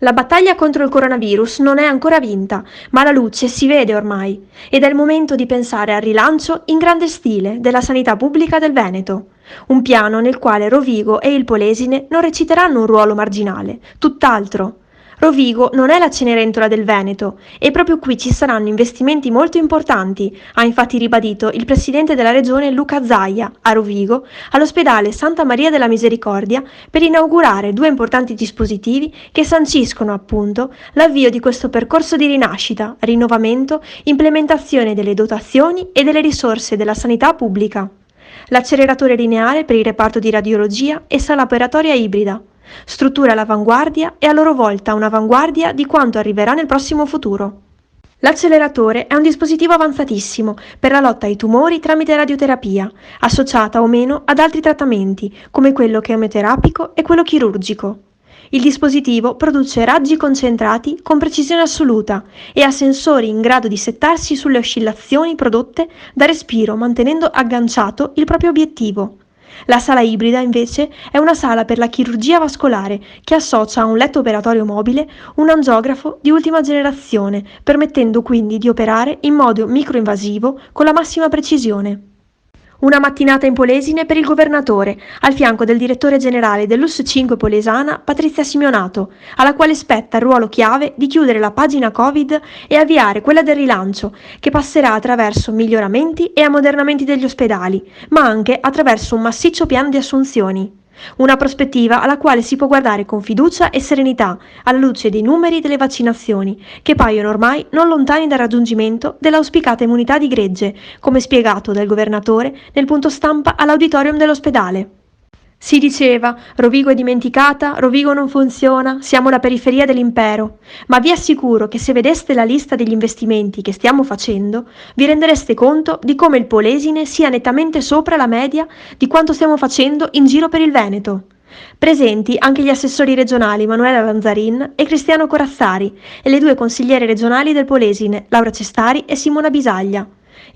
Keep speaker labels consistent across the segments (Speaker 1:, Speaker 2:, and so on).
Speaker 1: La battaglia contro il coronavirus non è ancora vinta, ma la luce si vede ormai ed è il momento di pensare al rilancio in grande stile della sanità pubblica del Veneto. Un piano nel quale Rovigo e il Polesine non reciteranno un ruolo marginale, tutt'altro. Rovigo non è la Cenerentola del Veneto e proprio qui ci saranno investimenti molto importanti, ha infatti ribadito il presidente della regione Luca Zaia a Rovigo, all'ospedale Santa Maria della Misericordia, per inaugurare due importanti dispositivi che sanciscono appunto l'avvio di questo percorso di rinascita, rinnovamento, implementazione delle dotazioni e delle risorse della sanità pubblica. L'acceleratore lineare per il reparto di radiologia e sala operatoria ibrida. Strutture all'avanguardia e a loro volta un'avanguardia di quanto arriverà nel prossimo futuro. L'acceleratore è un dispositivo avanzatissimo per la lotta ai tumori tramite radioterapia, associata o meno ad altri trattamenti, come quello chemioterapico e quello chirurgico. Il dispositivo produce raggi concentrati con precisione assoluta e ha sensori in grado di settarsi sulle oscillazioni prodotte da respiro mantenendo agganciato il proprio obiettivo. La sala ibrida, invece, è una sala per la chirurgia vascolare che associa a un letto operatorio mobile un angiografo di ultima generazione, permettendo quindi di operare in modo microinvasivo con la massima precisione. Una mattinata in Polesine per il governatore, al fianco del direttore generale dell'US 5 Polesana, Patrizia Simeonato, alla quale spetta il ruolo chiave di chiudere la pagina Covid e avviare quella del rilancio, che passerà attraverso miglioramenti e ammodernamenti degli ospedali, ma anche attraverso un massiccio piano di assunzioni. Una prospettiva alla quale si può guardare con fiducia e serenità, alla luce dei numeri delle vaccinazioni, che paiono ormai non lontani dal raggiungimento dell'auspicata immunità di gregge, come spiegato dal governatore nel punto stampa all'auditorium dell'ospedale. Si diceva, Rovigo è dimenticata, Rovigo non funziona, siamo la periferia dell'impero, ma vi assicuro che se vedeste la lista degli investimenti che stiamo facendo, vi rendereste conto di come il Polesine sia nettamente sopra la media di quanto stiamo facendo in giro per il Veneto. Presenti anche gli assessori regionali Manuela Lanzarin e Cristiano Corazzari e le due consigliere regionali del Polesine, Laura Cestari e Simona Bisaglia.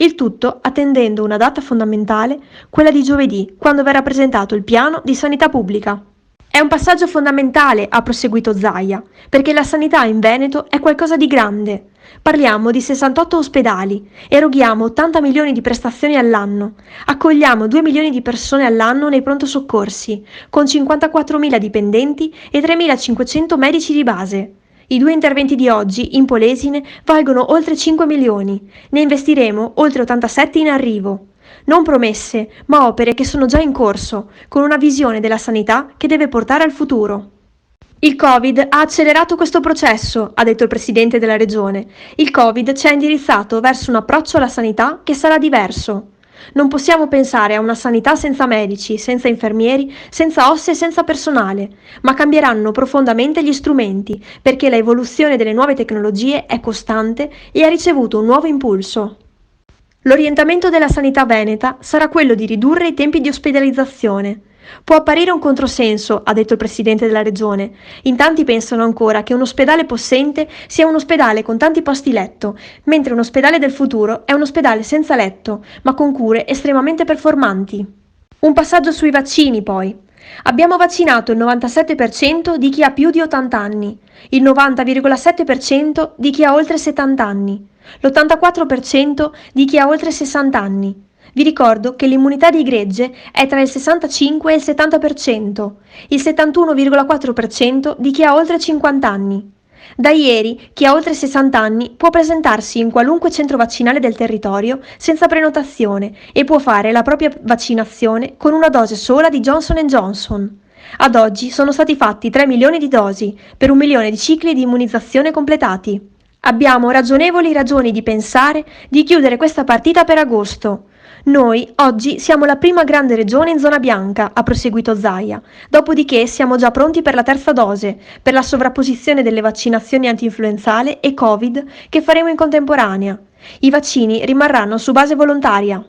Speaker 1: Il tutto attendendo una data fondamentale, quella di giovedì, quando verrà presentato il piano di sanità pubblica. È un passaggio fondamentale, ha proseguito Zaia, perché la sanità in Veneto è qualcosa di grande. Parliamo di 68 ospedali, eroghiamo 80 milioni di prestazioni all'anno, accogliamo 2 milioni di persone all'anno nei pronto soccorsi, con 54.000 dipendenti e 3.500 medici di base. I due interventi di oggi, in Polesine, valgono oltre 5 milioni. Ne investiremo oltre 87 in arrivo. Non promesse, ma opere che sono già in corso, con una visione della sanità che deve portare al futuro. Il Covid ha accelerato questo processo, ha detto il presidente della regione. Il Covid ci ha indirizzato verso un approccio alla sanità che sarà diverso. Non possiamo pensare a una sanità senza medici, senza infermieri, senza osse e senza personale, ma cambieranno profondamente gli strumenti, perché l'evoluzione delle nuove tecnologie è costante e ha ricevuto un nuovo impulso. L'orientamento della sanità veneta sarà quello di ridurre i tempi di ospedalizzazione. Può apparire un controsenso, ha detto il presidente della regione. In tanti pensano ancora che un ospedale possente sia un ospedale con tanti posti letto, mentre un ospedale del futuro è un ospedale senza letto, ma con cure estremamente performanti. Un passaggio sui vaccini, poi. Abbiamo vaccinato il 97% di chi ha più di 80 anni, il 90,7% di chi ha oltre 70 anni, l'84% di chi ha oltre 60 anni. Vi ricordo che l'immunità di gregge è tra il 65 e il 70%, il 71,4% di chi ha oltre 50 anni. Da ieri chi ha oltre 60 anni può presentarsi in qualunque centro vaccinale del territorio senza prenotazione e può fare la propria vaccinazione con una dose sola di Johnson & Johnson. Ad oggi sono stati fatti 3 milioni di dosi per 1 milione di cicli di immunizzazione completati. Abbiamo ragionevoli ragioni di pensare di chiudere questa partita per agosto. Noi oggi siamo la prima grande regione in zona bianca, ha proseguito Zaia, dopodiché siamo già pronti per la terza dose, per la sovrapposizione delle vaccinazioni antinfluenzale e Covid che faremo in contemporanea. I vaccini rimarranno su base volontaria.